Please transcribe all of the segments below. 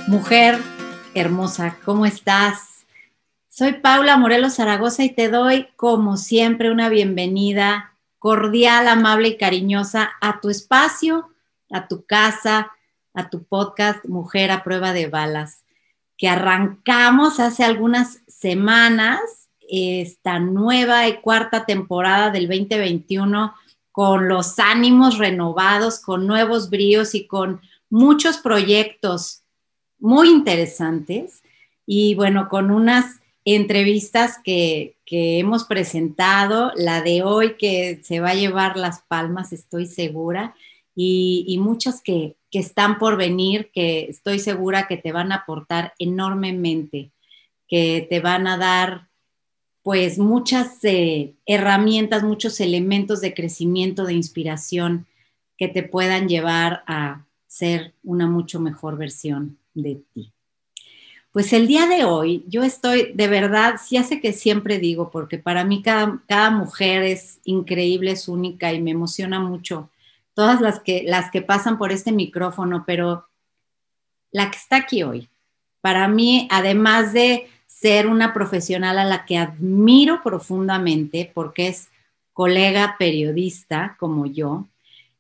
Mujer hermosa, ¿cómo estás? Soy Paula Morelos Zaragoza y te doy, como siempre, una bienvenida cordial, amable y cariñosa a tu espacio, a tu casa, a tu podcast Mujer a Prueba de Balas, que arrancamos hace algunas semanas esta nueva y cuarta temporada del 2021 con los ánimos renovados, con nuevos bríos y con muchos proyectos muy interesantes y bueno, con unas entrevistas que hemos presentado, la de hoy que se va a llevar las palmas, estoy segura, y muchas que están por venir, que estoy segura que te van a aportar enormemente, que te van a dar pues muchas herramientas, muchos elementos de crecimiento, de inspiración que te puedan llevar a ser una mucho mejor versión de ti. Pues el día de hoy yo estoy de verdad, ya sé que siempre digo, porque para mí cada mujer es increíble, es única y me emociona mucho todas las que pasan por este micrófono, pero la que está aquí hoy, para mí, además de ser una profesional a la que admiro profundamente, porque es colega periodista como yo,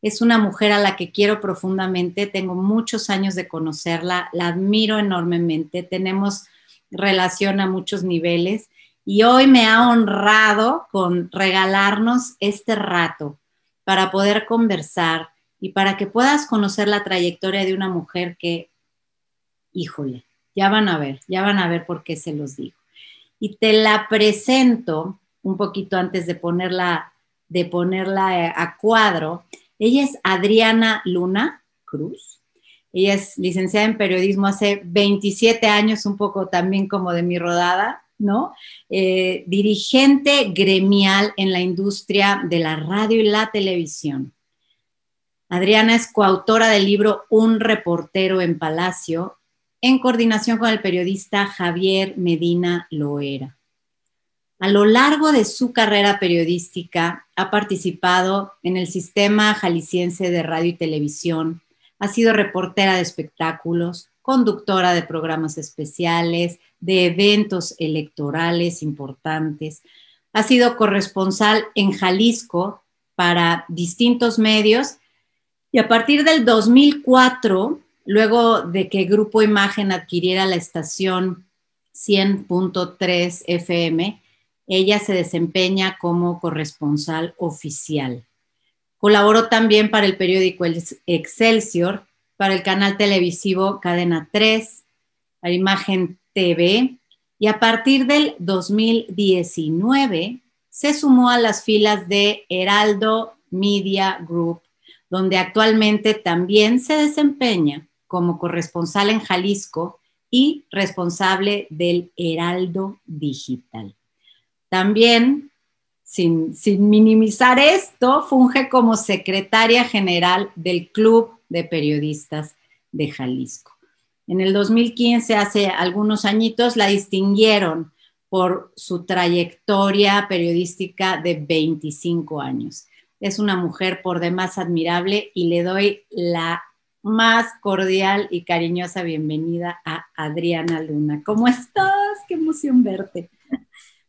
es una mujer a la que quiero profundamente, tengo muchos años de conocerla, la admiro enormemente, tenemos relación a muchos niveles y hoy me ha honrado con regalarnos este rato para poder conversar y para que puedas conocer la trayectoria de una mujer que, híjole, ya van a ver por qué se los digo. Y te la presento un poquito antes de ponerla a cuadro. Ella es Adriana Luna Cruz. Ella es licenciada en periodismo hace 27 años, un poco también como de mi rodada, ¿no? Dirigente gremial en la industria de la radio y la televisión. Adriana es coautora del libro Un reportero en Palacio, en coordinación con el periodista Javier Medina Loera. A lo largo de su carrera periodística ha participado en el Sistema Jalisciense de Radio y Televisión, ha sido reportera de espectáculos, conductora de programas especiales, de eventos electorales importantes, ha sido corresponsal en Jalisco para distintos medios y a partir del 2004, luego de que Grupo Imagen adquiriera la estación 100.3 FM, ella se desempeña como corresponsal oficial. Colaboró también para el periódico Excelsior, para el canal televisivo Cadena 3, a Imagen TV, y a partir del 2019 se sumó a las filas de Heraldo Media Group, donde actualmente también se desempeña como corresponsal en Jalisco y responsable del Heraldo Digital. También, sin minimizar esto, funge como secretaria general del Club de Periodistas de Jalisco. En el 2015, hace algunos añitos, la distinguieron por su trayectoria periodística de 25 años. Es una mujer por demás admirable y le doy la más cordial y cariñosa bienvenida a Adriana Luna. ¿Cómo estás? Qué emoción verte.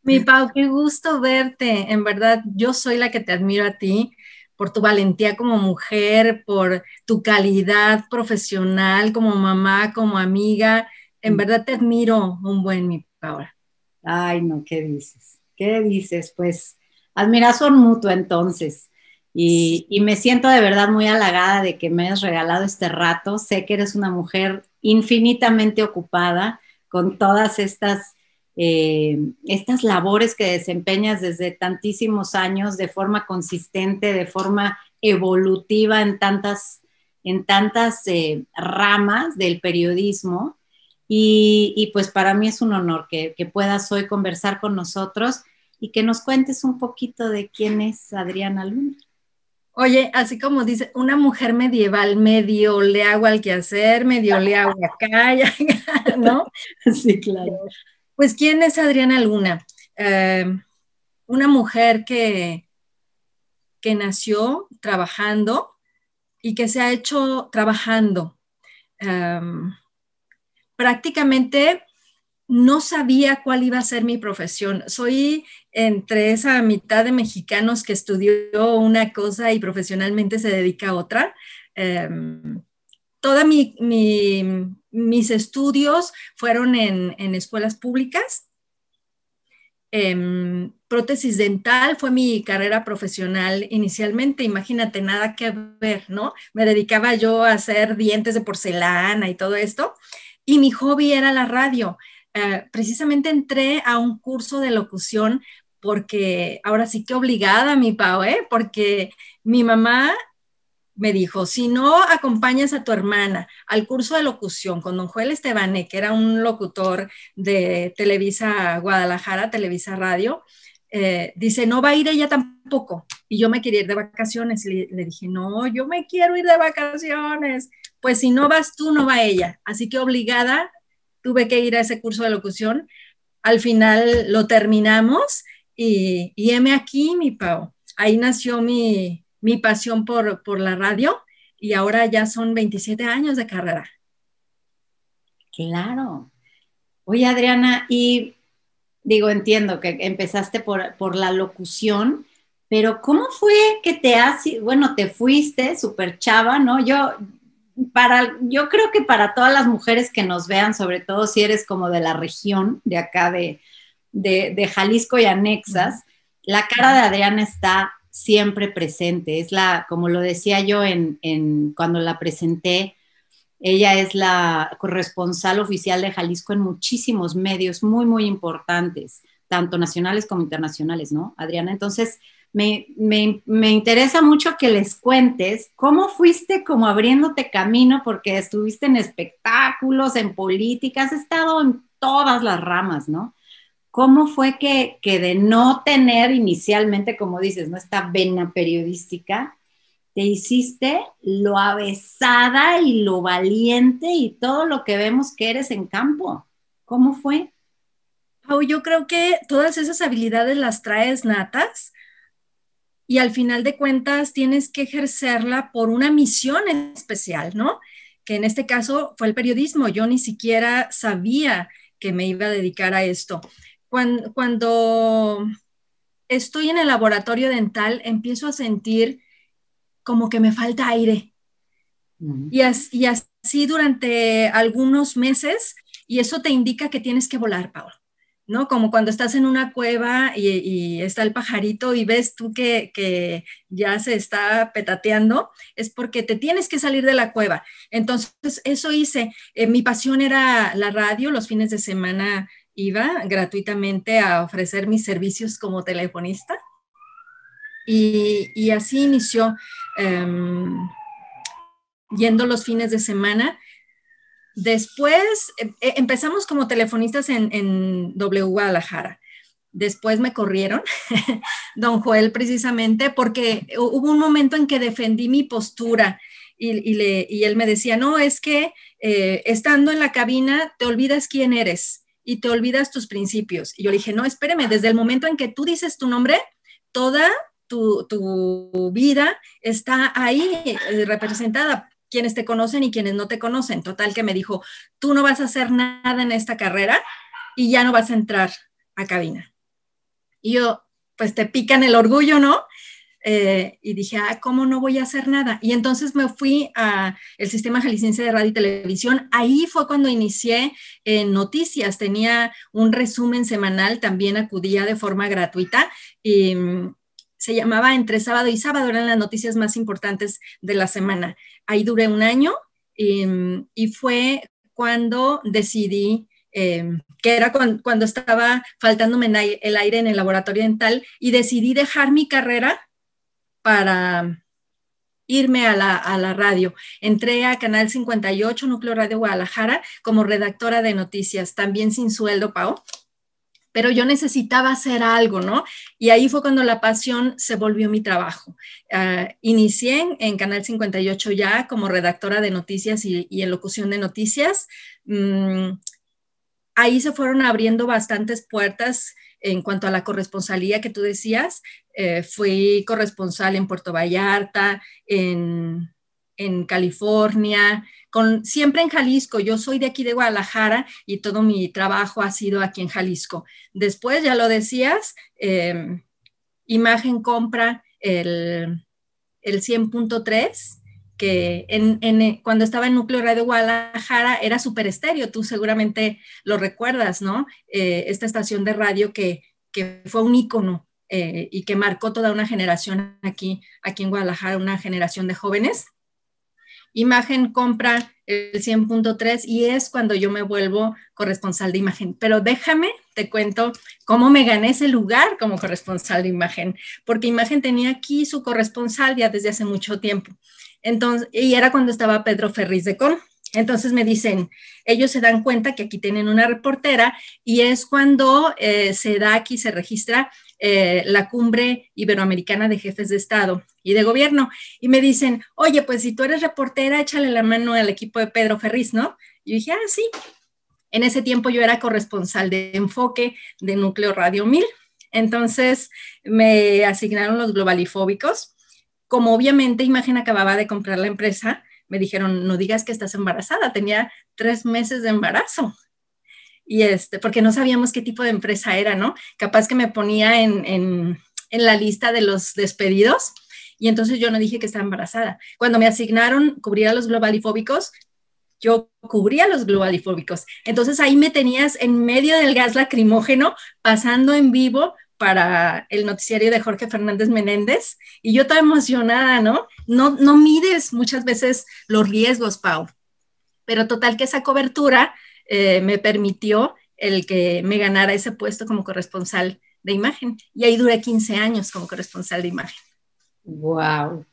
Mi Pau, qué gusto verte. En verdad, yo soy la que te admiro a ti por tu valentía como mujer, por tu calidad profesional como mamá, como amiga. En verdad te admiro un buen, mi Paula. Ay, no, ¿qué dices? ¿Qué dices? Pues admiración mutua entonces. Y me siento de verdad muy halagada de que me hayas regalado este rato. Sé que eres una mujer infinitamente ocupada con todas estas labores que desempeñas desde tantísimos años de forma consistente, de forma evolutiva en tantas ramas del periodismo. Y pues para mí es un honor que puedas hoy conversar con nosotros y que nos cuentes un poquito de quién es Adriana Luna. Oye, así como dice, una mujer medieval, medio le hago al quehacer, medio le hago acá, ¿no? Sí, claro. Pues, ¿quién es Adriana Luna? una mujer que nació trabajando y que se ha hecho trabajando. Prácticamente no sabía cuál iba a ser mi profesión. Soy entre esa mitad de mexicanos que estudió una cosa y profesionalmente se dedica a otra. Todos mis estudios fueron en escuelas públicas. Prótesis dental fue mi carrera profesional inicialmente, imagínate, nada que ver, ¿no? Me dedicaba yo a hacer dientes de porcelana y todo esto, y mi hobby era la radio. Precisamente entré a un curso de locución porque ahora sí que obligada, mi Pau, porque mi mamá me dijo, si no acompañas a tu hermana al curso de locución con don Joel Estebane, que era un locutor de Televisa Guadalajara, Televisa Radio, dice, no va a ir ella tampoco. Y yo me quería ir de vacaciones. Y le dije, no, yo me quiero ir de vacaciones. Pues si no vas tú, no va ella. Así que obligada tuve que ir a ese curso de locución. Al final lo terminamos y heme aquí, mi Pau. Ahí nació mi pasión por la radio y ahora ya son 27 años de carrera. Claro. Oye, Adriana, y digo, entiendo que empezaste por la locución, pero ¿cómo fue que bueno, te fuiste súper chava, ¿no? Yo creo que para todas las mujeres que nos vean, sobre todo si eres como de la región de acá de Jalisco y anexas, la cara de Adriana está siempre presente. Es como lo decía yo cuando la presenté, ella es la corresponsal oficial de Jalisco en muchísimos medios muy, muy importantes, tanto nacionales como internacionales, ¿no, Adriana? Entonces, me interesa mucho que les cuentes cómo fuiste como abriéndote camino, porque estuviste en espectáculos, en política, has estado en todas las ramas, ¿no? ¿Cómo fue que de no tener inicialmente, como dices, ¿no? Esta vena periodística, te hiciste lo avesada y lo valiente y todo lo que vemos que eres en campo? ¿Cómo fue? Pau, yo creo que todas esas habilidades las traes natas y al final de cuentas tienes que ejercerla por una misión especial, ¿no? Que en este caso fue el periodismo. Yo ni siquiera sabía que me iba a dedicar a esto. Cuando estoy en el laboratorio dental, empiezo a sentir como que me falta aire. Y así durante algunos meses, y eso te indica que tienes que volar, Paula, ¿no? Como cuando estás en una cueva y está el pajarito y ves tú que ya se está petateando, es porque te tienes que salir de la cueva. Entonces, eso hice. Mi pasión era la radio. Los fines de semana iba gratuitamente a ofrecer mis servicios como telefonista. Y así inició. Yendo los fines de semana. Después empezamos como telefonistas en W Guadalajara. Después me corrieron, don Joel, precisamente, porque hubo un momento en que defendí mi postura y él me decía, no, es que estando en la cabina te olvidas quién eres y te olvidas tus principios. Y yo le dije, no, espéreme, desde el momento en que tú dices tu nombre, toda tu vida está ahí representada, quienes te conocen y quienes no te conocen. Total que me dijo, tú no vas a hacer nada en esta carrera y ya no vas a entrar a cabina. Y yo, pues te pican el orgullo, ¿no? Y dije, ¿cómo no voy a hacer nada? Y entonces me fui al Sistema Jalisciense de Radio y Televisión. Ahí fue cuando inicié en noticias. Tenía un resumen semanal, también acudía de forma gratuita y se llamaba Entre Sábado y Sábado, eran las noticias más importantes de la semana. Ahí duré un año y fue cuando decidí que era cuando estaba faltándome el aire en el laboratorio dental y decidí dejar mi carrera para irme a la radio. Entré a Canal 58, Núcleo Radio Guadalajara, como redactora de noticias, también sin sueldo, Pau. Pero yo necesitaba hacer algo, ¿no? Y ahí fue cuando la pasión se volvió mi trabajo. Inicié en Canal 58 ya como redactora de noticias y en locución de noticias. Ahí se fueron abriendo bastantes puertas en cuanto a la corresponsalía que tú decías, fui corresponsal en Puerto Vallarta, en California, siempre en Jalisco. Yo soy de aquí de Guadalajara y todo mi trabajo ha sido aquí en Jalisco. Después, ya lo decías, Imagen compra el 100.3, que cuando estaba en Núcleo Radio Guadalajara era Super Estéreo, tú seguramente lo recuerdas, ¿no? Esta estación de radio que fue un ícono y que marcó toda una generación aquí en Guadalajara, una generación de jóvenes. Imagen compra el 100.3 y es cuando yo me vuelvo corresponsal de Imagen. Pero déjame, te cuento cómo me gané ese lugar como corresponsal de Imagen, porque Imagen tenía aquí su corresponsal ya desde hace mucho tiempo. Entonces, y era cuando estaba Pedro Ferriz de Con. Entonces me dicen, ellos se dan cuenta que aquí tienen una reportera y es cuando se da aquí, se registra la Cumbre Iberoamericana de Jefes de Estado y de Gobierno. Y me dicen, oye, pues si tú eres reportera, échale la mano al equipo de Pedro Ferriz, ¿no? Y yo dije, sí. En ese tiempo yo era corresponsal de enfoque de Núcleo Radio 1000. Entonces me asignaron los globalifóbicos. Como obviamente Imagen acababa de comprar la empresa, me dijeron, no digas que estás embarazada. Tenía 3 meses de embarazo. Y porque no sabíamos qué tipo de empresa era, ¿no? Capaz que me ponía en la lista de los despedidos y entonces yo no dije que estaba embarazada. Cuando me asignaron cubrir a los globalifóbicos, yo cubría a los globalifóbicos. Entonces ahí me tenías en medio del gas lacrimógeno, pasando en vivo para el noticiario de Jorge Fernández Menéndez y yo estaba emocionada, ¿no? No mides muchas veces los riesgos, Pau, pero total que esa cobertura me permitió el que me ganara ese puesto como corresponsal de Imagen. Y ahí duré 15 años como corresponsal de Imagen. ¡Wow!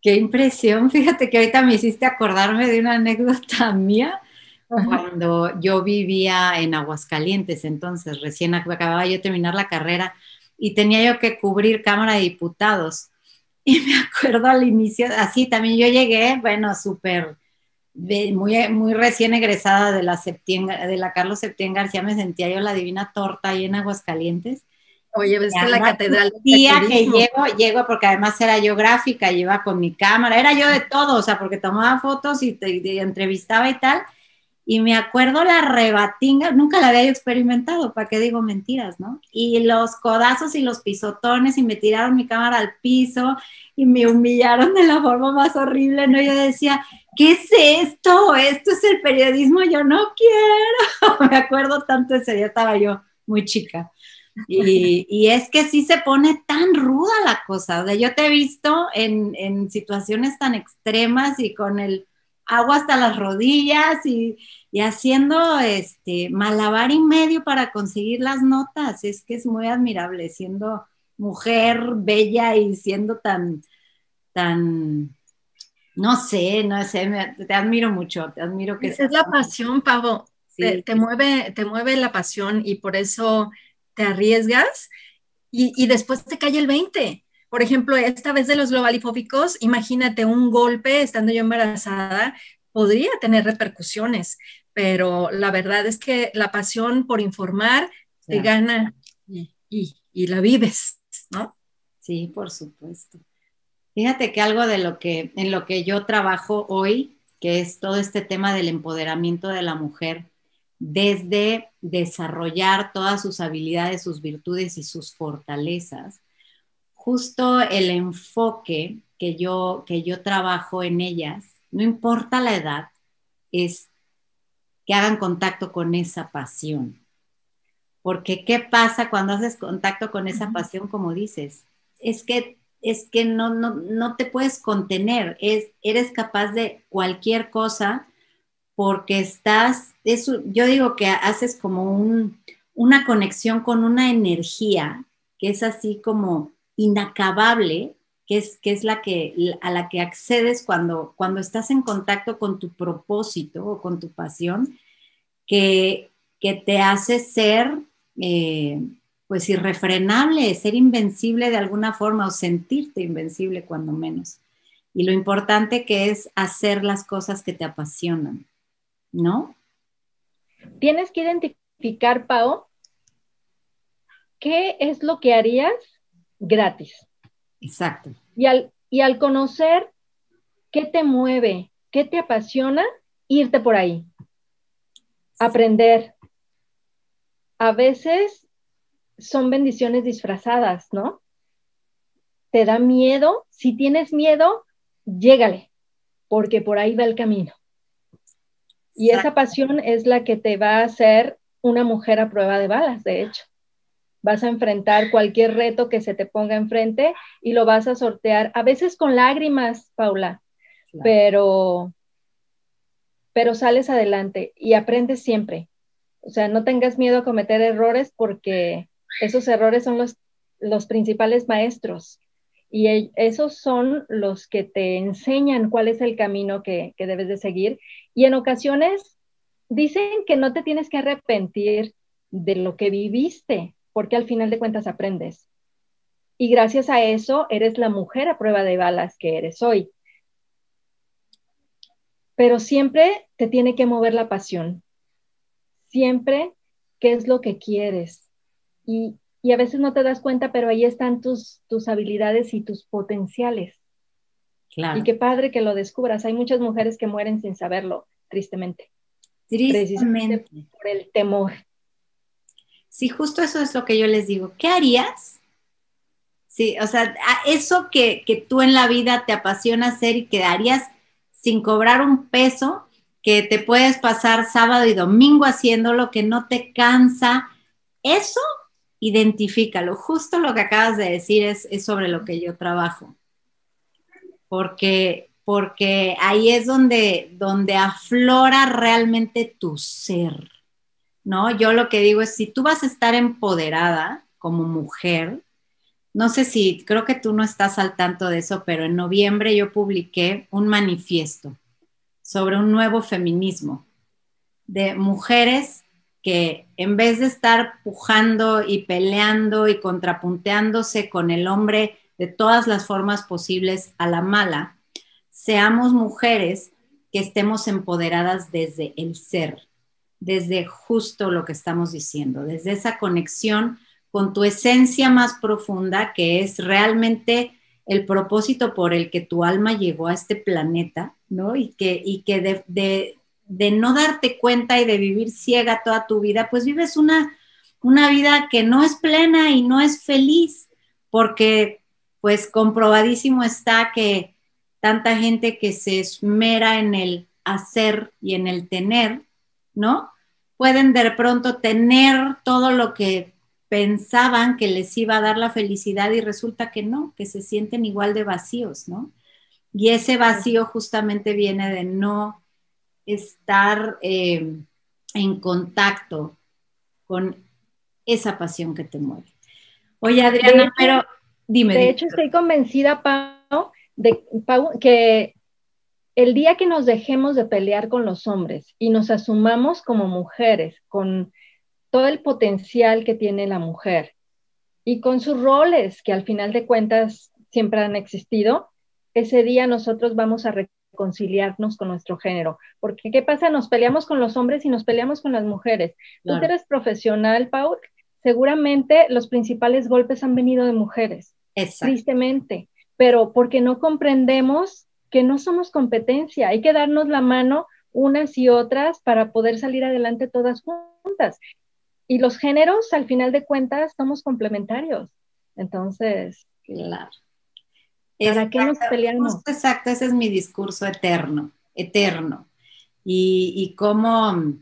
¡Qué impresión! Fíjate que ahorita me hiciste acordarme de una anécdota mía. Cuando yo vivía en Aguascalientes, entonces recién acababa yo de terminar la carrera y tenía yo que cubrir Cámara de Diputados. Y me acuerdo al inicio, así también yo llegué, bueno, súper muy recién egresada de la Carlos Septién García, me sentía yo la divina torta ahí en Aguascalientes. Oye, ves que la catedral del día que llego, porque además era yo gráfica, iba con mi cámara, era yo de todo, o sea, porque tomaba fotos y te entrevistaba y tal, y me acuerdo la rebatinga, nunca la había yo experimentado, ¿para qué digo mentiras, no? Y los codazos y los pisotones, y me tiraron mi cámara al piso, y me humillaron de la forma más horrible, ¿no? Yo decía, ¿qué es esto? Esto es el periodismo, yo no quiero. Me acuerdo tanto ese día, estaba yo muy chica. Y es que sí se pone tan ruda la cosa. O sea, yo te he visto en situaciones tan extremas y con el agua hasta las rodillas y haciendo malabar y medio para conseguir las notas. Es que es muy admirable, siendo mujer bella y siendo tan, no sé, te admiro mucho, te admiro que es la pasión, Pavo. Sí. Te mueve la pasión y por eso te arriesgas y después te cae el 20. Por ejemplo, esta vez de los globalifóbicos, imagínate un golpe estando yo embarazada, podría tener repercusiones, pero la verdad es que la pasión por informar te gana y la vives, ¿no? Sí, por supuesto. Fíjate que algo en lo que yo trabajo hoy, que es todo este tema del empoderamiento de la mujer, desde desarrollar todas sus habilidades, sus virtudes y sus fortalezas, justo el enfoque que yo trabajo en ellas, no importa la edad, es que hagan contacto con esa pasión. Porque ¿qué pasa cuando haces contacto con esa pasión, como dices? Es que no te puedes contener, eres capaz de cualquier cosa porque yo digo que haces como una conexión con una energía que es así como inacabable, que es a la que accedes cuando estás en contacto con tu propósito o con tu pasión, que te hace ser pues irrefrenable, ser invencible de alguna forma o sentirte invencible cuando menos. Y lo importante que es hacer las cosas que te apasionan, ¿no? Tienes que identificar, Pao, ¿qué es lo que harías gratis? Exacto. Y al conocer qué te mueve, qué te apasiona, irte por ahí, aprender. A veces son bendiciones disfrazadas, ¿no? Te da miedo. Si tienes miedo, llégale, porque por ahí va el camino. Y esa pasión es la que te va a hacer una mujer a prueba de balas, de hecho. Vas a enfrentar cualquier reto que se te ponga enfrente y lo vas a sortear, a veces con lágrimas, Paula, claro. pero sales adelante y aprendes siempre. O sea, no tengas miedo a cometer errores porque esos errores son los principales maestros y esos son los que te enseñan cuál es el camino que debes de seguir. Y en ocasiones dicen que no te tienes que arrepentir de lo que viviste, porque al final de cuentas aprendes. Y gracias a eso eres la mujer a prueba de balas que eres hoy. Pero siempre te tiene que mover la pasión. Siempre qué es lo que quieres. Y a veces no te das cuenta, pero ahí están tus habilidades y tus potenciales. Claro. Y qué padre que lo descubras. Hay muchas mujeres que mueren sin saberlo, tristemente. Precisamente por el temor. Sí, justo eso es lo que yo les digo. ¿Qué harías? Sí, o sea, eso que tú en la vida te apasiona hacer y que harías sin cobrar un peso, que te puedes pasar sábado y domingo haciéndolo, que no te cansa, eso identifícalo. Justo lo que acabas de decir es sobre lo que yo trabajo. Porque ahí es donde aflora realmente tu ser, ¿no? Yo lo que digo es, si tú vas a estar empoderada como mujer, no sé si, creo que tú no estás al tanto de eso, pero en noviembre yo publiqué un manifiesto sobre un nuevo feminismo de mujeres que en vez de estar pujando y peleando y contrapunteándose con el hombre de todas las formas posibles a la mala, seamos mujeres que estemos empoderadas desde el ser, desde justo lo que estamos diciendo, desde esa conexión con tu esencia más profunda, que es realmente el propósito por el que tu alma llegó a este planeta, ¿no? Y que de no darte cuenta y de vivir ciega toda tu vida, pues vives una vida que no es plena y no es feliz, porque pues comprobadísimo está que tanta gente que se esmera en el hacer y en el tener, ¿no? Pueden de pronto tener todo lo que pensaban que les iba a dar la felicidad y resulta que no, que se sienten igual de vacíos, ¿no? Y ese vacío justamente viene de no estar en contacto con esa pasión que te mueve. Oye, Adriana, pero dime. De hecho, estoy convencida, Pau, que el día que nos dejemos de pelear con los hombres y nos asumamos como mujeres, con todo el potencial que tiene la mujer y con sus roles que al final de cuentas siempre han existido, ese día nosotros vamos a reconciliarnos con nuestro género. Porque ¿qué pasa? Nos peleamos con los hombres y nos peleamos con las mujeres. Claro. Tú que eres profesional, Paul, seguramente los principales golpes han venido de mujeres. Exacto. Tristemente, pero porque no comprendemos que no somos competencia, hay que darnos la mano unas y otras para poder salir adelante todas juntas. Y los géneros, al final de cuentas, somos complementarios. Entonces, claro. ¿Para qué nos peleamos? Justo, exacto, ese es mi discurso eterno. Y cómo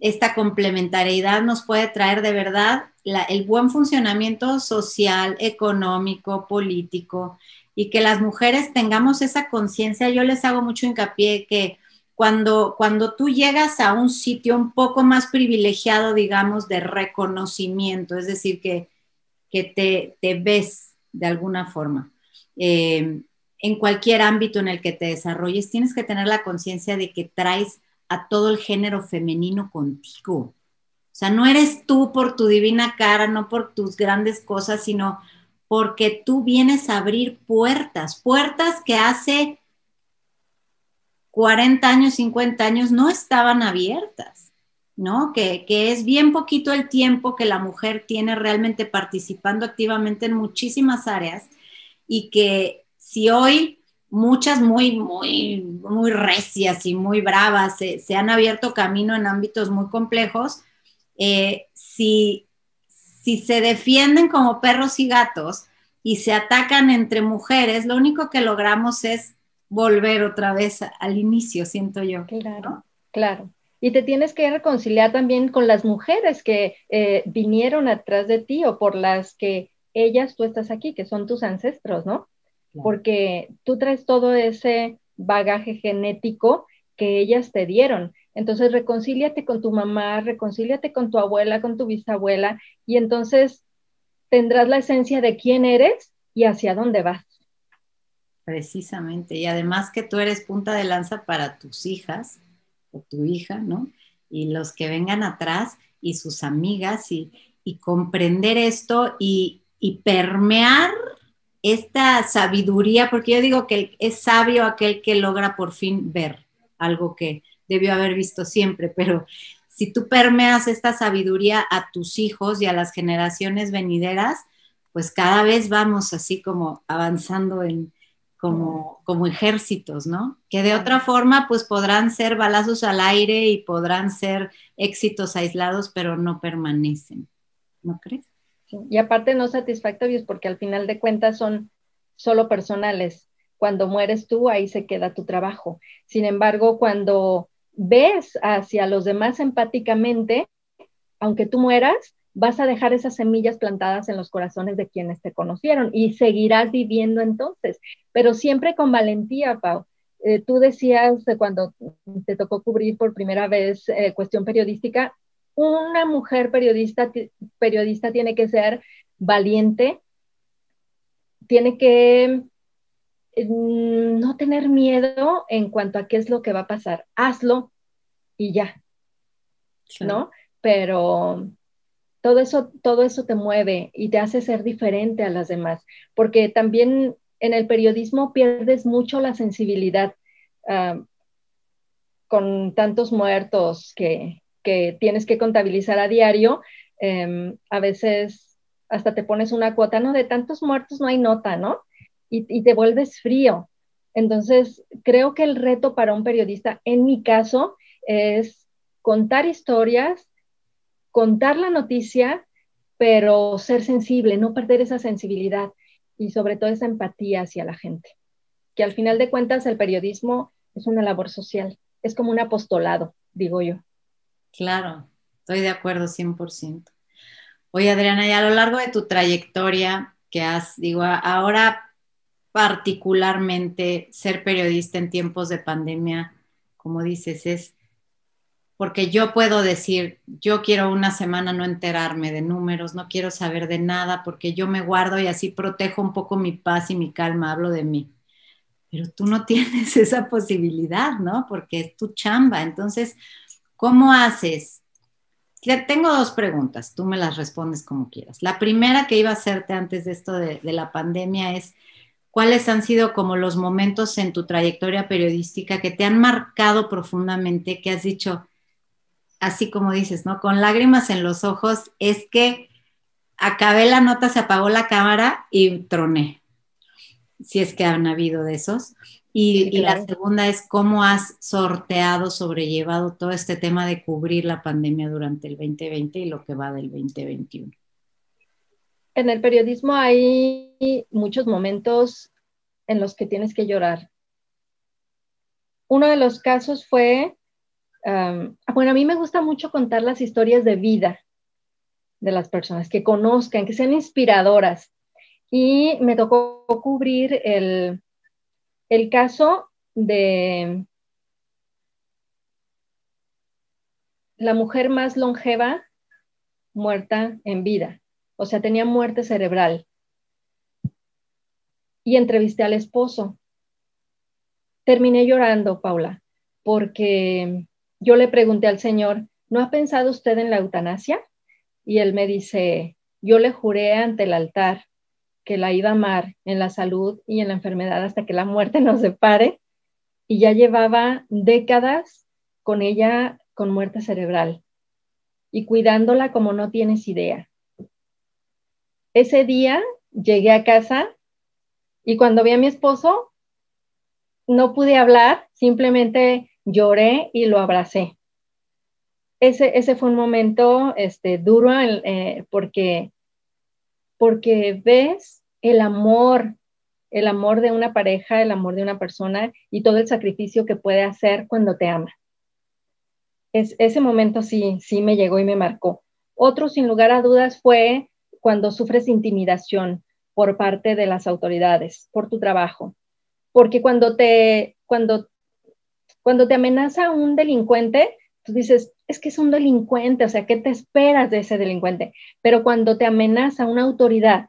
esta complementariedad nos puede traer de verdad el buen funcionamiento social, económico, político, y que las mujeres tengamos esa conciencia. Yo les hago mucho hincapié que cuando tú llegas a un sitio un poco más privilegiado, digamos, de reconocimiento, es decir, que te ves de alguna forma, en cualquier ámbito en el que te desarrolles, tienes que tener la conciencia de que traes a todo el género femenino contigo. O sea, no eres tú por tu divina cara, no por tus grandes cosas, sino porque tú vienes a abrir puertas que hace 40 años, 50 años no estaban abiertas. ¿no? Que es bien poquito el tiempo que la mujer tiene realmente participando activamente en muchísimas áreas y que si hoy muchas muy recias y muy bravas se han abierto camino en ámbitos muy complejos, si se defienden como perros y gatos y se atacan entre mujeres, lo único que logramos es volver otra vez al inicio, siento yo. Claro, ¿no? claro. Y te tienes que reconciliar también con las mujeres que vinieron atrás de ti o por las que ellas, tú estás aquí, que son tus ancestros, ¿no? Claro. Porque tú traes todo ese bagaje genético que ellas te dieron. Entonces, reconcíliate con tu mamá, reconcíliate con tu abuela, con tu bisabuela, y entonces tendrás la esencia de quién eres y hacia dónde vas. Precisamente, y además que tú eres punta de lanza para tus hijas o tu hija, ¿no? Y los que vengan atrás y sus amigas y comprender esto y permear esta sabiduría, porque yo digo que es sabio aquel que logra por fin ver algo que debió haber visto siempre, pero si tú permeas esta sabiduría a tus hijos y a las generaciones venideras, pues cada vez vamos así como avanzando como ejércitos, ¿no? Que de otra forma, pues podrán ser balazos al aire y podrán ser éxitos aislados, pero no permanecen, ¿no crees? Sí. Y aparte no satisfactorios porque al final de cuentas son solo personales. Cuando mueres tú, ahí se queda tu trabajo. Sin embargo, cuando ves hacia los demás empáticamente, aunque tú mueras, vas a dejar esas semillas plantadas en los corazones de quienes te conocieron y seguirás viviendo entonces, pero siempre con valentía, Pau. Tú decías de cuando te tocó cubrir por primera vez cuestión periodística, una mujer periodista tiene que ser valiente, tiene que no tener miedo en cuanto a qué es lo que va a pasar. Hazlo y ya, Sí. ¿no? Pero todo eso te mueve y te hace ser diferente a las demás, porque también en el periodismo pierdes mucho la sensibilidad con tantos muertos que tienes que contabilizar a diario. A veces hasta te pones una cuota, ¿no? De tantos muertos no hay nota, ¿no? Y te vuelves frío. Entonces, creo que el reto para un periodista, en mi caso, es contar historias, contar la noticia, pero ser sensible, no perder esa sensibilidad y sobre todo esa empatía hacia la gente. Que al final de cuentas el periodismo es una labor social, es como un apostolado, digo yo. Claro, estoy de acuerdo 100%. Oye, Adriana, y a lo largo de tu trayectoria que has, digo, ahora particularmente ser periodista en tiempos de pandemia, como dices, es porque yo puedo decir, yo quiero una semana no enterarme de números, no quiero saber de nada, porque yo me guardo y así protejo un poco mi paz y mi calma, hablo de mí. Pero tú no tienes esa posibilidad, ¿no? Porque es tu chamba. Entonces, ¿cómo haces? Tengo dos preguntas, tú me las respondes como quieras. La primera que iba a hacerte antes de esto de la pandemia es, ¿cuáles han sido como los momentos en tu trayectoria periodística que te han marcado profundamente, que has dicho, así como dices, ¿no? Con lágrimas en los ojos, es que acabé la nota, se apagó la cámara y troné, si es que han habido de esos. Sí, Y claro. la segunda es cómo has sorteado, sobrellevado todo este tema de cubrir la pandemia durante el 2020 y lo que va del 2021. En el periodismo hay muchos momentos en los que tienes que llorar. Uno de los casos fue, bueno, a mí me gusta mucho contar las historias de vida de las personas, que conozcan, que sean inspiradoras. Y me tocó cubrir el caso de la mujer más longeva muerta en vida. O sea, tenía muerte cerebral. Y entrevisté al esposo. Terminé llorando, Paula, porque yo le pregunté al Señor, ¿no ha pensado usted en la eutanasia? Y él me dice, yo le juré ante el altar que la iba a amar en la salud y en la enfermedad hasta que la muerte nos separe. Y ya llevaba décadas con ella con muerte cerebral. y cuidándola como no tienes idea. Ese día llegué a casa y cuando vi a mi esposo, no pude hablar, simplemente lloré y lo abracé. Ese fue un momento duro porque ves el amor de una pareja, el amor de una persona y todo el sacrificio que puede hacer cuando te ama. Ese momento sí me llegó y me marcó. Otro, sin lugar a dudas, fue cuando sufres intimidación por parte de las autoridades, por tu trabajo. Porque cuando te amenaza un delincuente, tú dices, es que es un delincuente, o sea, ¿qué te esperas de ese delincuente? Pero cuando te amenaza una autoridad,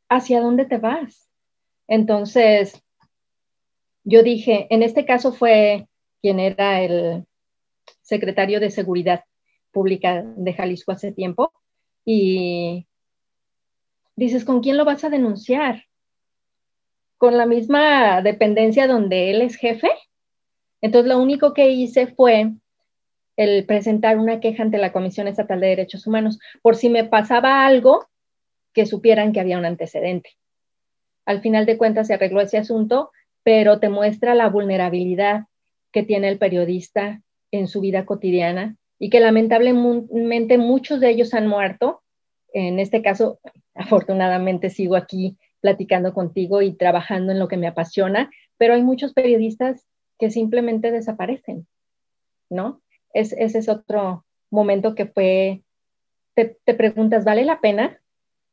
¿hacia dónde te vas? Entonces, yo dije, en este caso fue quien era el secretario de Seguridad Pública de Jalisco hace tiempo, y dices, ¿con quién lo vas a denunciar? ¿Con la misma dependencia donde él es jefe? Entonces, lo único que hice fue el presentar una queja ante la Comisión Estatal de Derechos Humanos, por si me pasaba algo, que supieran que había un antecedente. Al final de cuentas se arregló ese asunto, pero te muestra la vulnerabilidad que tiene el periodista en su vida cotidiana y que lamentablemente muchos de ellos han muerto. En este caso, afortunadamente sigo aquí platicando contigo y trabajando en lo que me apasiona, pero hay muchos periodistas que simplemente desaparecen, ¿no? Ese es otro momento que fue, te preguntas, ¿vale la pena?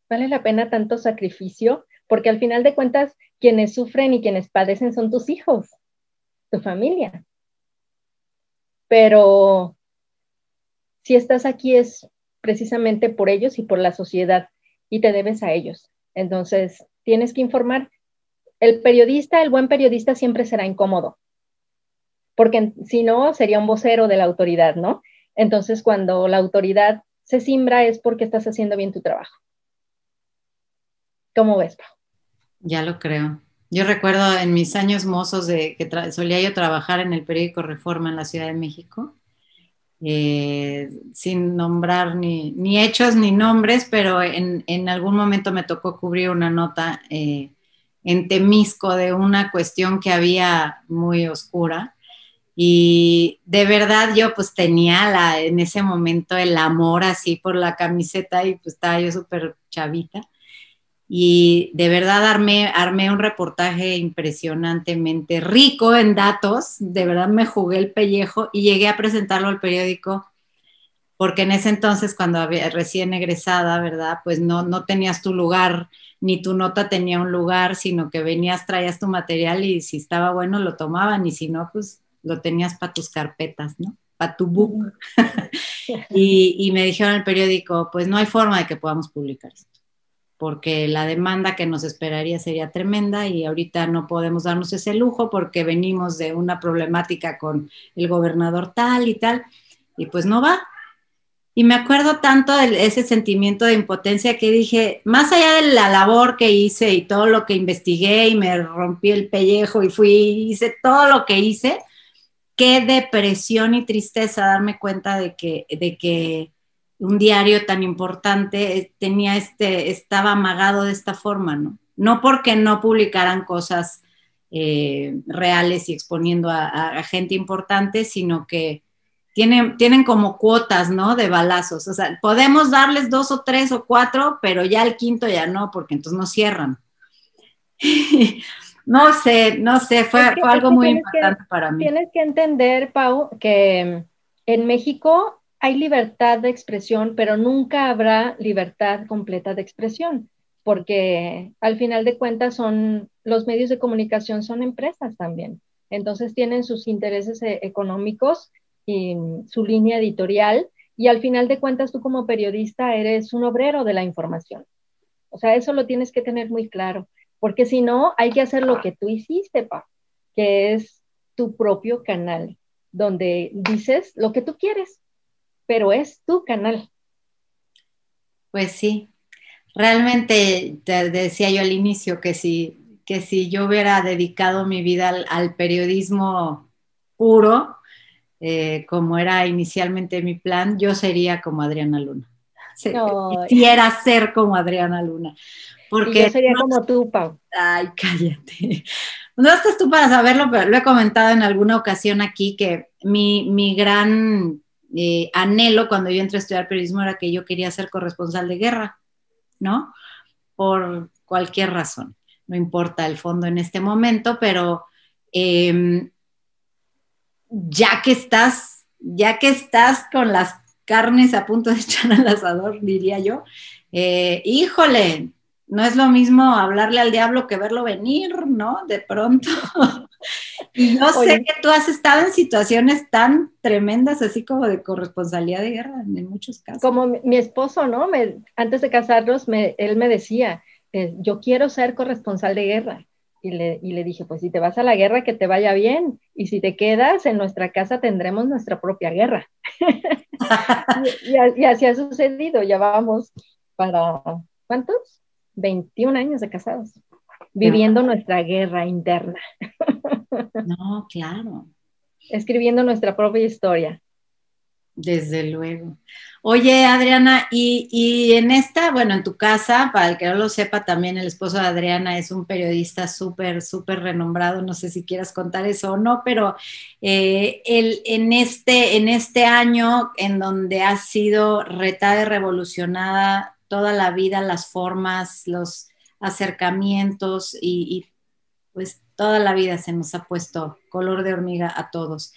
¿Vale la pena tanto sacrificio? Porque al final de cuentas, quienes sufren y quienes padecen son tus hijos, tu familia. Pero si estás aquí es precisamente por ellos y por la sociedad y te debes a ellos. Entonces, tienes que informar. El buen periodista siempre será incómodo, porque si no, sería un vocero de la autoridad, ¿no? Entonces, cuando la autoridad se simbra es porque estás haciendo bien tu trabajo. ¿Cómo ves, Pau? Ya lo creo. Yo recuerdo en mis años mozos de que solía yo trabajar en el periódico Reforma en la Ciudad de México, sin nombrar ni hechos ni nombres, pero en algún momento me tocó cubrir una nota en Temisco de una cuestión que había muy oscura. Y de verdad yo pues tenía en ese momento el amor así por la camiseta y pues estaba yo súper chavita. Y de verdad armé un reportaje impresionantemente rico en datos, de verdad me jugué el pellejo y llegué a presentarlo al periódico, porque en ese entonces cuando había recién egresada, ¿verdad? Pues no tenías tu lugar, ni tu nota tenía un lugar, sino que venías, traías tu material y si estaba bueno lo tomaban y si no, pues lo tenías para tus carpetas, ¿no? Para tu book. Y me dijeron en el periódico, pues no hay forma de que podamos publicar esto, porque la demanda que nos esperaría sería tremenda y ahorita no podemos darnos ese lujo porque venimos de una problemática con el gobernador tal y tal, y pues no va. Y me acuerdo tanto de ese sentimiento de impotencia que dije, más allá de la labor que hice y todo lo que investigué y me rompí el pellejo y hice todo lo que hice, qué depresión y tristeza darme cuenta de que un diario tan importante estaba amagado de esta forma, ¿no? No porque no publicaran cosas reales y exponiendo a gente importante, sino que tienen como cuotas, ¿no? De balazos. O sea, podemos darles 2 o 3 o 4, pero ya el quinto ya no, porque entonces no cierran. No sé, fue algo muy importante para mí. Tienes que entender, Pau, que en México hay libertad de expresión, pero nunca habrá libertad completa de expresión, porque al final de cuentas los medios de comunicación son empresas también. Entonces tienen sus intereses económicos y su línea editorial, y al final de cuentas tú como periodista eres un obrero de la información. O sea, eso lo tienes que tener muy claro. Porque si no, hay que hacer lo que tú hiciste, Pa, que es tu propio canal, donde dices lo que tú quieres, pero es tu canal. Pues sí, realmente te decía yo al inicio que si yo hubiera dedicado mi vida al periodismo puro, como era inicialmente mi plan, yo sería como Adriana Luna. No. Quisiera ser como Adriana Luna. Porque Y yo sería como tú, Pau. Ay, cállate. No estás tú para saberlo, pero lo he comentado en alguna ocasión aquí que mi gran anhelo cuando yo entré a estudiar periodismo era que yo quería ser corresponsal de guerra, ¿no? Por cualquier razón. No importa el fondo en este momento, pero eh, ya que estás con las carnes a punto de echar al asador, diría yo, híjole, no es lo mismo hablarle al diablo que verlo venir, ¿no? De pronto. Y yo sé Oye, que tú has estado en situaciones tan tremendas, así como de corresponsalía de guerra, en muchos casos. como mi esposo, ¿no? Antes de casarnos, él me decía, yo quiero ser corresponsal de guerra. Y le dije, pues si te vas a la guerra, que te vaya bien. Y si te quedas en nuestra casa, tendremos nuestra propia guerra. Y así ha sucedido. Ya vamos para, ¿cuántos? 21 años de casados, viviendo nuestra guerra interna. No, claro. Escribiendo nuestra propia historia. Desde luego. Oye, Adriana, y en esta, bueno, en tu casa, para el que no lo sepa, también el esposo de Adriana es un periodista súper, súper renombrado, no sé si quieras contar eso o no, pero él en este año en donde ha sido retada y revolucionada toda la vida, las formas, los acercamientos y pues toda la vida se nos ha puesto color de hormiga a todos.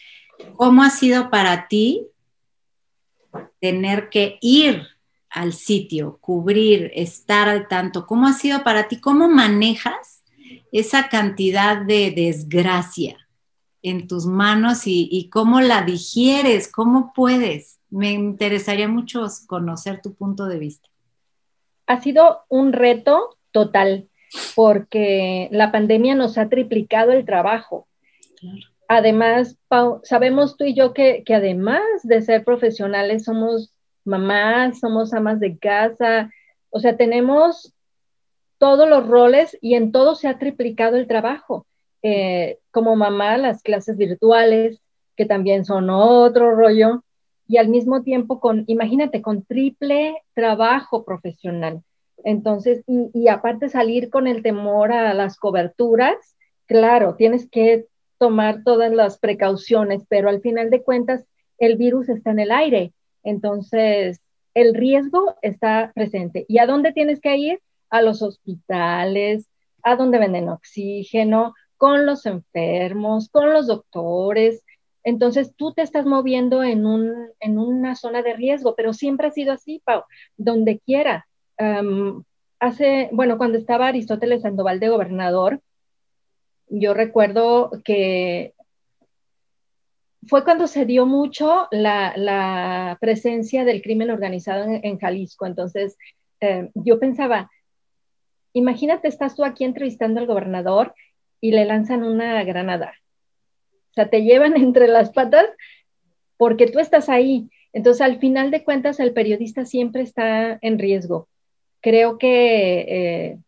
¿Cómo ha sido para ti tener que ir al sitio, cubrir, estar al tanto? ¿Cómo ha sido para ti? ¿Cómo manejas esa cantidad de desgracia en tus manos y cómo la digieres? ¿Cómo puedes? Me interesaría mucho conocer tu punto de vista. Ha sido un reto total porque la pandemia nos ha triplicado el trabajo. Claro. Además, Pau, sabemos tú y yo que además de ser profesionales somos mamás, somos amas de casa, o sea, tenemos todos los roles y en todo se ha triplicado el trabajo. Como mamá, las clases virtuales, que también son otro rollo, y al mismo tiempo imagínate, con triple trabajo profesional. Entonces, y aparte salir con el temor a las coberturas, claro, tienes que tomar todas las precauciones, pero al final de cuentas el virus está en el aire, entonces el riesgo está presente. ¿Y a dónde tienes que ir? A los hospitales, a donde venden oxígeno, con los enfermos, con los doctores. Entonces tú te estás moviendo en una zona de riesgo, pero siempre ha sido así, Pau, donde quiera. Cuando estaba Aristóteles Sandoval de gobernador, yo recuerdo que fue cuando se dio mucho la presencia del crimen organizado en Jalisco. Entonces, yo pensaba, imagínate, estás tú aquí entrevistando al gobernador y le lanzan una granada. O sea, te llevan entre las patas porque tú estás ahí. Entonces, al final de cuentas, el periodista siempre está en riesgo. Creo que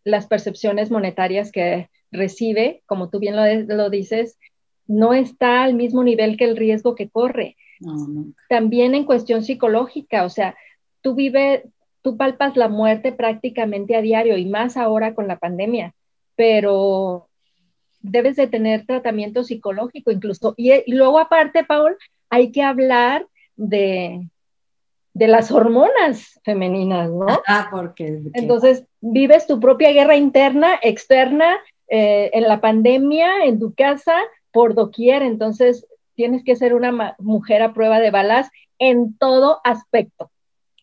las percepciones monetarias que recibe, como tú bien lo dices, no está al mismo nivel que el riesgo que corre. No. También en cuestión psicológica, o sea, tú palpas la muerte prácticamente a diario y más ahora con la pandemia, pero debes de tener tratamiento psicológico incluso. Y luego aparte, Paul, hay que hablar de las hormonas femeninas, ¿no? Porque entonces vives tu propia guerra interna, externa, en la pandemia, en tu casa, por doquier. Entonces tienes que ser una mujer a prueba de balas en todo aspecto.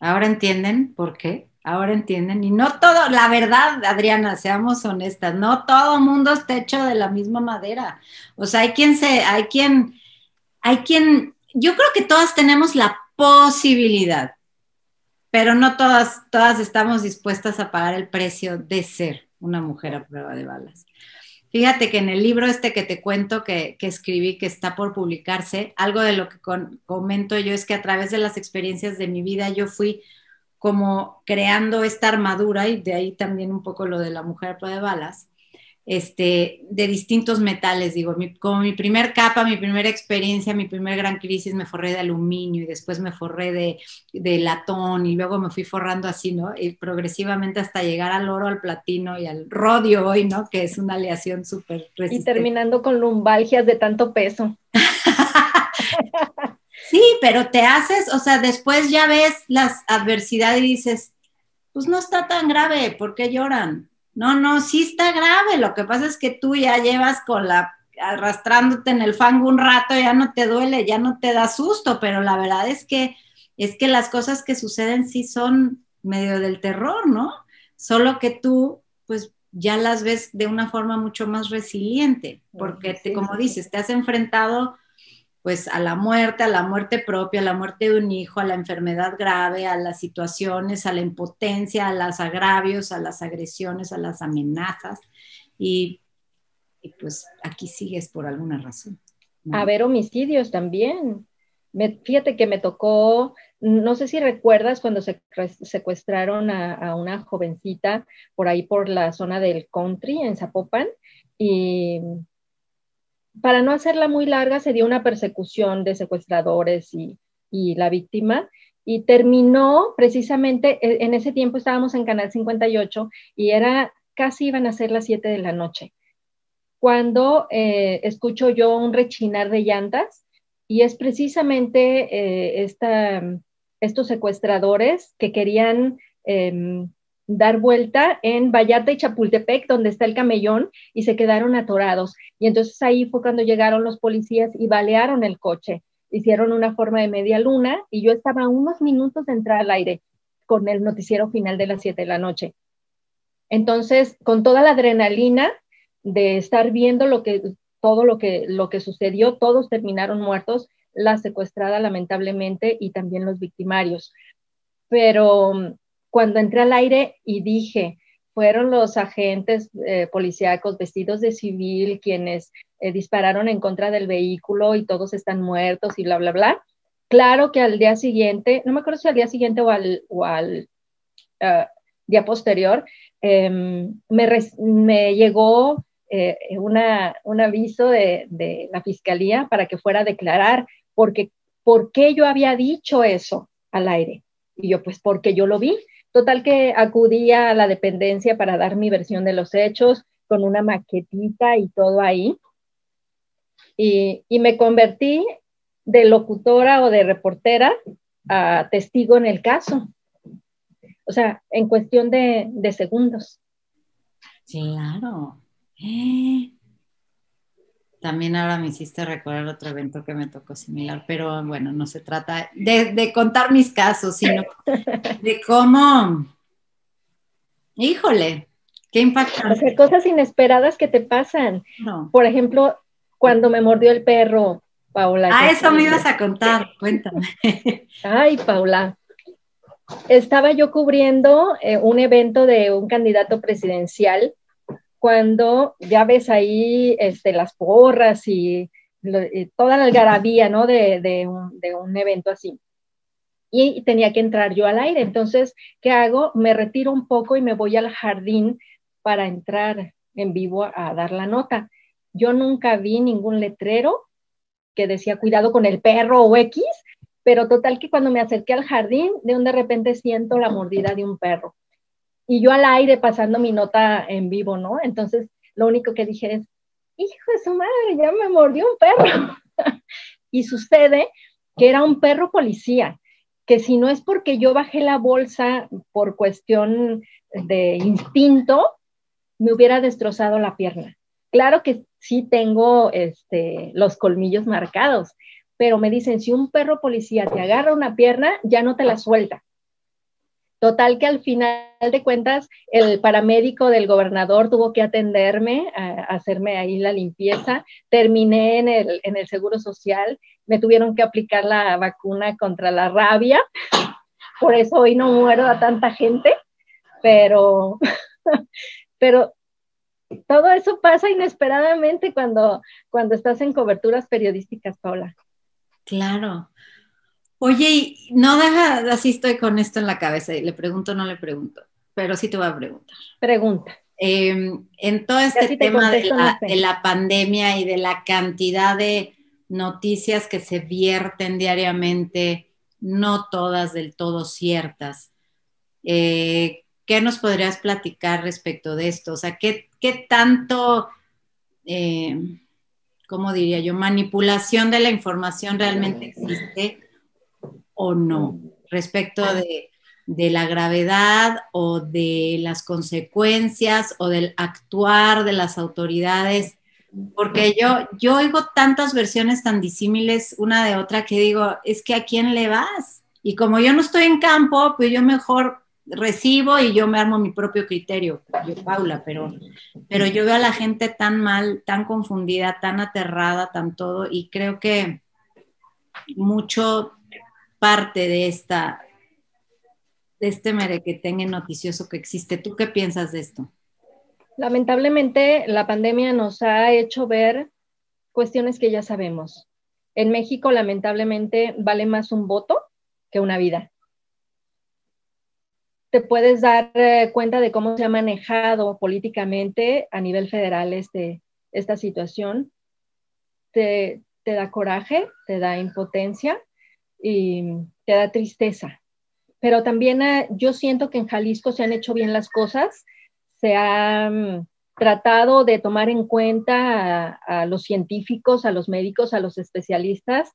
¿Ahora entienden por qué? Ahora entienden. Y no todo, la verdad, Adriana, seamos honestas, no todo mundo está hecho de la misma madera. O sea, hay quien, yo creo que todas tenemos la posibilidad, pero no todas estamos dispuestas a pagar el precio de ser una mujer a prueba de balas. Fíjate que en el libro que te cuento que escribí, que está por publicarse, algo de lo que comento yo es que a través de las experiencias de mi vida yo fui como creando esta armadura, y de ahí también un poco lo de la mujer a prueba de balas, de distintos metales, digo, como mi primer capa, mi primera experiencia, mi primer gran crisis, me forré de aluminio y después me forré de latón y luego me fui forrando así, ¿no? Y progresivamente hasta llegar al oro, al platino y al rodio hoy, ¿no? Que es una aleación súper Y resistente. terminando con lumbalgias de tanto peso. Sí, pero te haces, o sea, después ya ves las adversidades y dices, pues no está tan grave, ¿por qué lloran? No, sí está grave, lo que pasa es que tú ya llevas arrastrándote en el fango un rato, ya no te duele, ya no te da susto, pero la verdad es que las cosas que suceden sí son medio del terror, ¿no? Solo que tú, pues ya las ves de una forma mucho más resiliente, porque como dices, te has enfrentado pues a la muerte propia, a la muerte de un hijo, a la enfermedad grave, a las situaciones, a la impotencia, a los agravios, a las agresiones, a las amenazas, y, y pues aquí sigues por alguna razón, ¿no? A ver, homicidios también. Fíjate que me tocó, no sé si recuerdas cuando secuestraron a una jovencita por ahí por la zona del country en Zapopan, y para no hacerla muy larga, se dio una persecución de secuestradores y la víctima, y terminó precisamente, en ese tiempo estábamos en Canal 58 y casi iban a ser las 7 de la noche, cuando escucho yo un rechinar de llantas, y es precisamente estos secuestradores que querían dar vuelta en Vallarta y Chapultepec, donde está el camellón, y se quedaron atorados. Y entonces ahí fue cuando llegaron los policías y balearon el coche. Hicieron una forma de media luna y yo estaba a unos minutos de entrar al aire con el noticiero final de las 7 de la noche. Entonces, con toda la adrenalina de estar viendo todo lo que sucedió, todos terminaron muertos, la secuestrada lamentablemente y también los victimarios. Pero cuando entré al aire y dije, fueron los agentes policíacos vestidos de civil quienes dispararon en contra del vehículo y todos están muertos y bla, bla, bla. Claro que al día siguiente, no me acuerdo si al día siguiente o al día posterior, me llegó un aviso de la fiscalía para que fuera a declarar, porque ¿por qué yo había dicho eso al aire? Y yo, pues porque yo lo vi. Total que acudí a la dependencia para dar mi versión de los hechos, con una maquetita y todo ahí. Y me convertí de locutora o de reportera a testigo en el caso. O sea, en cuestión de segundos. Claro. También ahora me hiciste recordar otro evento que me tocó similar, pero bueno, no se trata de contar mis casos, sino de cómo, híjole, qué impactante. O sea, cosas inesperadas que te pasan. No. Por ejemplo, cuando me mordió el perro, Paula. Eso me ibas a contar, cuéntame. Ay, Paula. Estaba yo cubriendo un evento de un candidato presidencial, cuando ya ves ahí las porras y toda la algarabía, ¿no? de un evento así. Y tenía que entrar yo al aire. Entonces, ¿qué hago? Me retiro un poco y me voy al jardín para entrar en vivo a dar la nota. Yo nunca vi ningún letrero que decía cuidado con el perro o X, pero total que cuando me acerqué al jardín, de repente siento la mordida de un perro. Y yo al aire pasando mi nota en vivo, ¿no? Entonces, lo único que dije es, hijo de su madre, ya me mordió un perro. Y sucede que era un perro policía, que si no es porque yo bajé la bolsa por cuestión de instinto, me hubiera destrozado la pierna. Claro que sí tengo los colmillos marcados, pero me dicen, si un perro policía te agarra una pierna, ya no te la suelta. Total que al final de cuentas, el paramédico del gobernador tuvo que atenderme, hacerme ahí la limpieza. Terminé en el Seguro Social, me tuvieron que aplicar la vacuna contra la rabia, por eso hoy no muero a tanta gente, pero todo eso pasa inesperadamente cuando estás en coberturas periodísticas, Paula. Claro. Oye, y no deja, así estoy con esto en la cabeza y le pregunto, no le pregunto, pero sí te voy a preguntar. Pregunta. En todo este tema de la pandemia y de la cantidad de noticias que se vierten diariamente, no todas del todo ciertas, ¿qué nos podrías platicar respecto de esto? O sea, ¿qué tanto, cómo diría yo, manipulación de la información realmente existe o no respecto de la gravedad o de las consecuencias o del actuar de las autoridades? Porque yo oigo tantas versiones tan disímiles una de otra que digo, es que ¿a quién le vas? Y como yo no estoy en campo, pues yo mejor recibo y yo me armo mi propio criterio, yo, Paula, pero yo veo a la gente tan mal, tan confundida, tan aterrada, tan todo, y creo que mucho parte de este merequetengue noticioso que existe. ¿Tú qué piensas de esto? Lamentablemente, la pandemia nos ha hecho ver cuestiones que ya sabemos. En México, lamentablemente, vale más un voto que una vida. Te puedes dar cuenta de cómo se ha manejado políticamente a nivel federal esta situación. Te da coraje, te da impotencia y te da tristeza. Pero también yo siento que en Jalisco se han hecho bien las cosas, se han tratado de tomar en cuenta a los científicos, a los médicos, a los especialistas.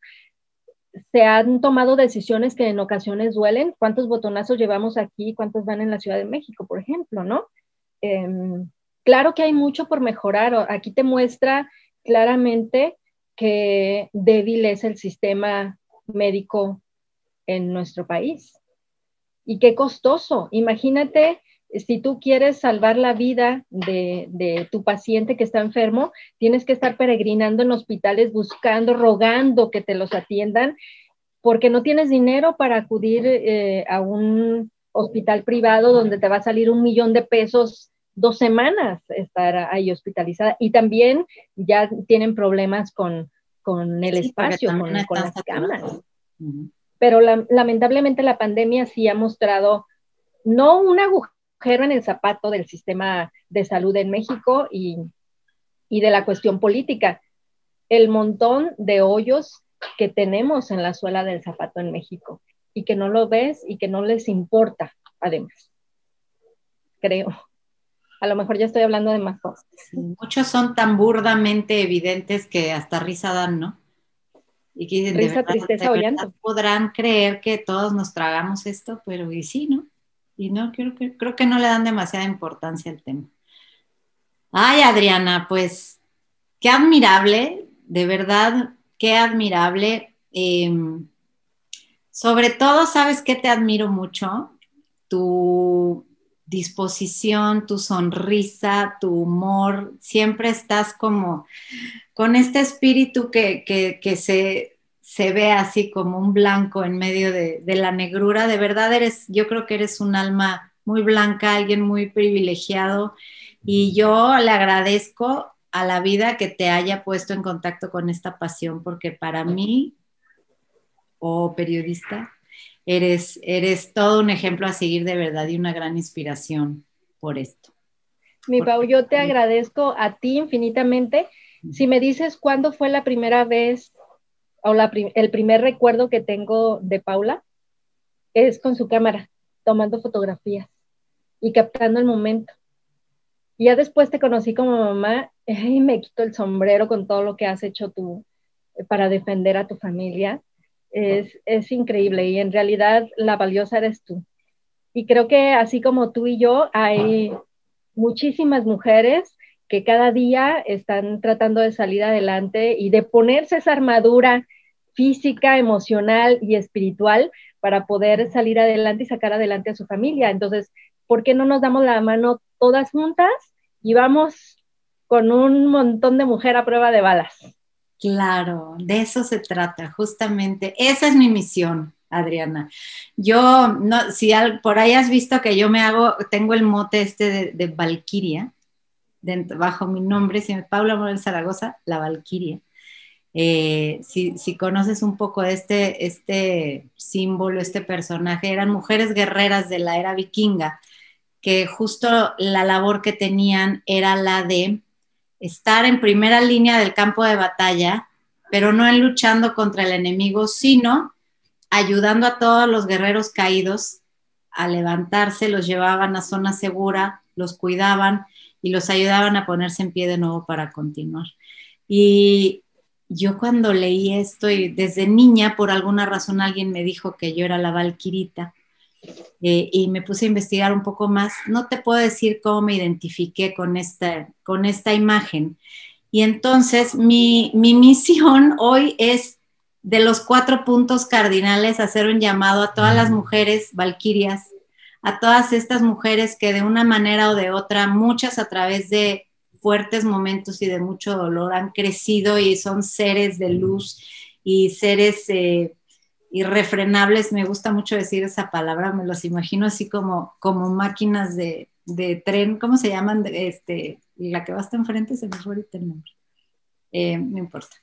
Se han tomado decisiones que en ocasiones duelen. ¿Cuántos botonazos llevamos aquí? ¿Cuántos van en la Ciudad de México, por ejemplo, no? Claro que hay mucho por mejorar. Aquí te muestra claramente que débil es el sistema médico en nuestro país. Y qué costoso. Imagínate, si tú quieres salvar la vida de tu paciente que está enfermo, tienes que estar peregrinando en hospitales buscando, rogando que te los atiendan, porque no tienes dinero para acudir a un hospital privado donde te va a salir $1,000,000 2 semanas estar ahí hospitalizada. Y también ya tienen problemas con el espacio, con las camas. Pero lamentablemente la pandemia sí ha mostrado no un agujero en el zapato del sistema de salud en México y de la cuestión política, el montón de hoyos que tenemos en la suela del zapato en México y que no lo ves y que no les importa, además. Creo. A lo mejor ya estoy hablando de más cosas. Sí, muchos son tan burdamente evidentes que hasta risa dan, ¿no? Y que dicen, risa, tristeza o llanto. Podrán creer que todos nos tragamos esto, pero y sí, ¿no? Y no, creo que no le dan demasiada importancia al tema. Ay, Adriana, pues qué admirable, de verdad, qué admirable. Sobre todo, ¿sabes qué te admiro mucho? Tu disposición, tu sonrisa, tu humor. Siempre estás como con este espíritu que se ve así como un blanco en medio de la negrura. De verdad yo creo que eres un alma muy blanca, alguien muy privilegiado, y yo le agradezco a la vida que te haya puesto en contacto con esta pasión, porque para mí, periodista, eres todo un ejemplo a seguir de verdad y una gran inspiración por esto. Pau, yo te agradezco a ti infinitamente. Si me dices cuándo fue la primera vez o el primer recuerdo que tengo de Paula, es con su cámara, tomando fotografías y captando el momento. Y ya después te conocí como mamá y me quito el sombrero con todo lo que has hecho tú para defender a tu familia. Es increíble y en realidad la valiosa eres tú. Y creo que así como tú y yo, hay muchísimas mujeres que cada día están tratando de salir adelante y de ponerse esa armadura física, emocional y espiritual para poder salir adelante y sacar adelante a su familia. Entonces, ¿por qué no nos damos la mano todas juntas y vamos con un montón de mujer a prueba de balas? Claro, de eso se trata, justamente. Esa es mi misión, Adriana. Yo, no, si por ahí has visto que yo tengo el mote de Valquiria, bajo mi nombre, Paula Morel Zaragoza, la Valquiria. Si conoces un poco de este símbolo, este personaje, eran mujeres guerreras de la era vikinga que justo la labor que tenían era la de estar en primera línea del campo de batalla, pero no en luchando contra el enemigo, sino ayudando a todos los guerreros caídos a levantarse, los llevaban a zona segura, los cuidaban y los ayudaban a ponerse en pie de nuevo para continuar. Y yo cuando leí esto, y desde niña, por alguna razón alguien me dijo que yo era la Valquirita, y me puse a investigar un poco más. No te puedo decir cómo me identifiqué con esta imagen. Y entonces mi misión hoy es, de los 4 puntos cardinales, hacer un llamado a todas las mujeres valquirias, a todas estas mujeres que de una manera o de otra, muchas a través de fuertes momentos y de mucho dolor, han crecido y son seres de luz y seres irrefrenables. Me gusta mucho decir esa palabra, me los imagino así como máquinas de tren. ¿Cómo se llaman? La que va hasta enfrente, se me fue ahorita el nombre. No importa.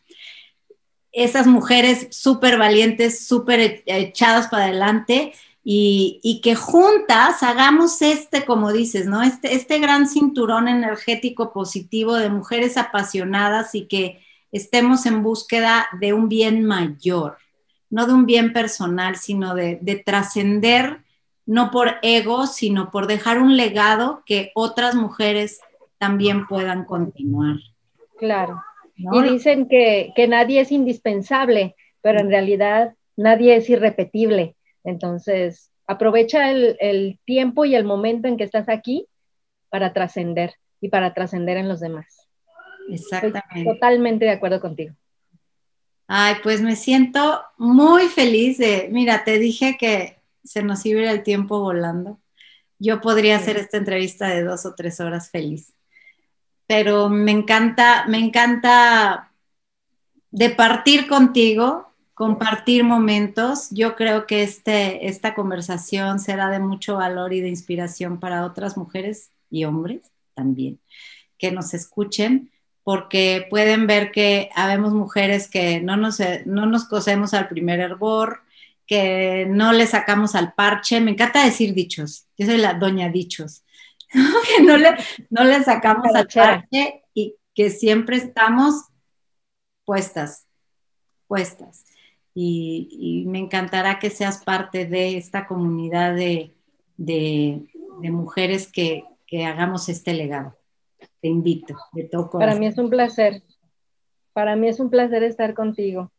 Esas mujeres súper valientes, súper echadas para adelante, y que juntas hagamos como dices, ¿no? Este gran cinturón energético positivo de mujeres apasionadas, y que estemos en búsqueda de un bien mayor, no de un bien personal, sino de trascender, no por ego, sino por dejar un legado que otras mujeres también puedan continuar. Claro. ¿No? Y dicen que nadie es indispensable, pero en realidad nadie es irrepetible. Entonces, aprovecha el tiempo y el momento en que estás aquí para trascender y para trascender en los demás. Exactamente. Estoy totalmente de acuerdo contigo. Ay, pues me siento muy feliz mira, te dije que se nos iba a ir el tiempo volando. Yo podría hacer esta entrevista de 2 o 3 horas feliz, pero me encanta departir contigo, compartir momentos. Yo creo que esta conversación será de mucho valor y de inspiración para otras mujeres y hombres también, que nos escuchen, porque pueden ver que habemos mujeres que no nos cosemos al primer hervor, que no le sacamos al parche. Me encanta decir dichos, yo soy la doña dichos, que no le sacamos al parche, y que siempre estamos puestas. Y me encantará que seas parte de esta comunidad de mujeres que hagamos este legado. Te invito de todo corazón. Para mí es un placer. Para mí es un placer estar contigo.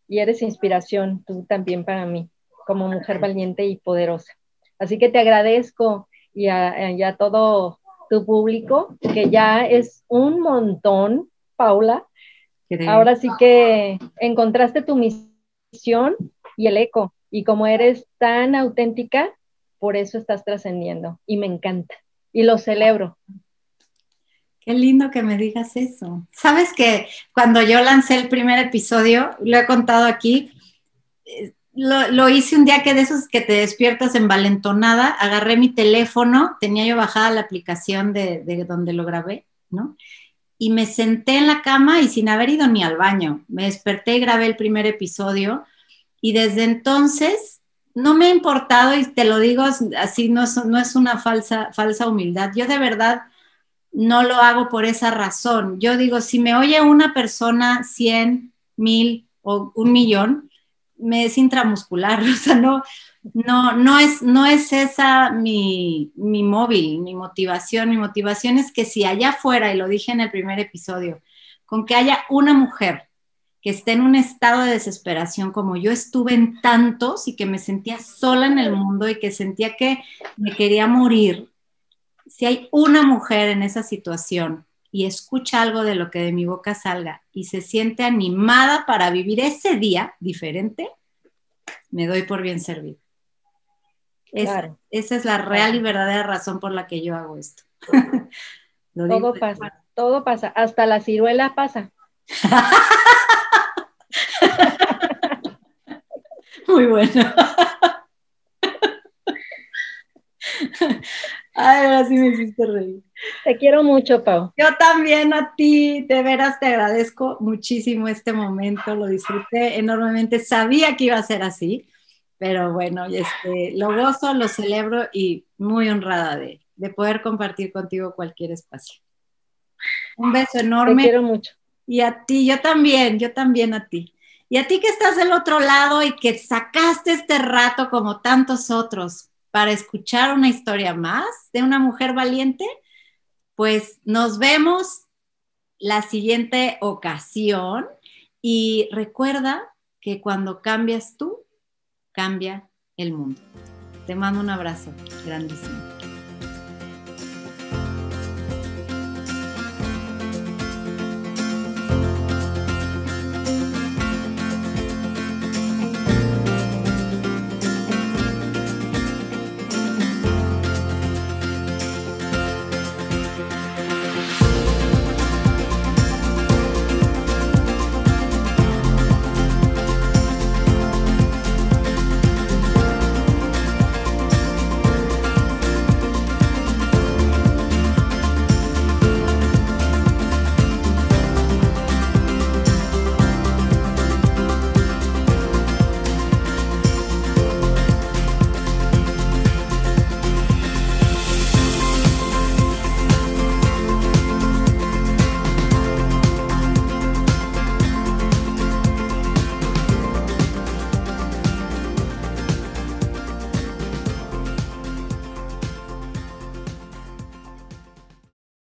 Y eres inspiración, tú también para mí, como mujer valiente y poderosa. Así que te agradezco, y a todo tu público, que ya es un montón, Paula. Ahora sí que encontraste tu misión y el eco. Y como eres tan auténtica, por eso estás trascendiendo. Y me encanta. Y lo celebro. Qué lindo que me digas eso. Sabes que cuando yo lancé el primer episodio, lo he contado aquí, lo hice un día que de esos que te despiertas envalentonada, agarré mi teléfono, tenía yo bajada la aplicación de donde lo grabé, ¿no? Y me senté en la cama y sin haber ido ni al baño, me desperté y grabé el primer episodio, y desde entonces no me ha importado, y te lo digo así, no es una falsa humildad. Yo de verdad no lo hago por esa razón. Yo digo, si me oye una persona 100, 1000 o 1,000,000, me es intramuscular. O sea, no es esa mi móvil, mi motivación. Mi motivación es que si allá afuera, y lo dije en el primer episodio, con que haya una mujer que esté en un estado de desesperación como yo estuve en tantos, y que me sentía sola en el mundo y que sentía que me quería morir, si hay una mujer en esa situación y escucha algo de lo que de mi boca salga y se siente animada para vivir ese día diferente, me doy por bien servida. Claro. Esa es la real y verdadera razón por la que yo hago esto. Todo pasa, hasta la ciruela pasa. Muy bueno. Ay, ahora sí me hiciste reír. Te quiero mucho, Pau. Yo también a ti, de veras te agradezco muchísimo este momento, lo disfruté enormemente, sabía que iba a ser así, pero bueno, lo gozo, lo celebro y muy honrada de de poder compartir contigo cualquier espacio. Un beso enorme. Te quiero mucho. Y a ti, yo también a ti. Y a ti que estás del otro lado y que sacaste este rato como tantos otros para escuchar una historia más de una mujer valiente, pues nos vemos la siguiente ocasión y recuerda que cuando cambias tú, cambia el mundo. Te mando un abrazo grandísimo.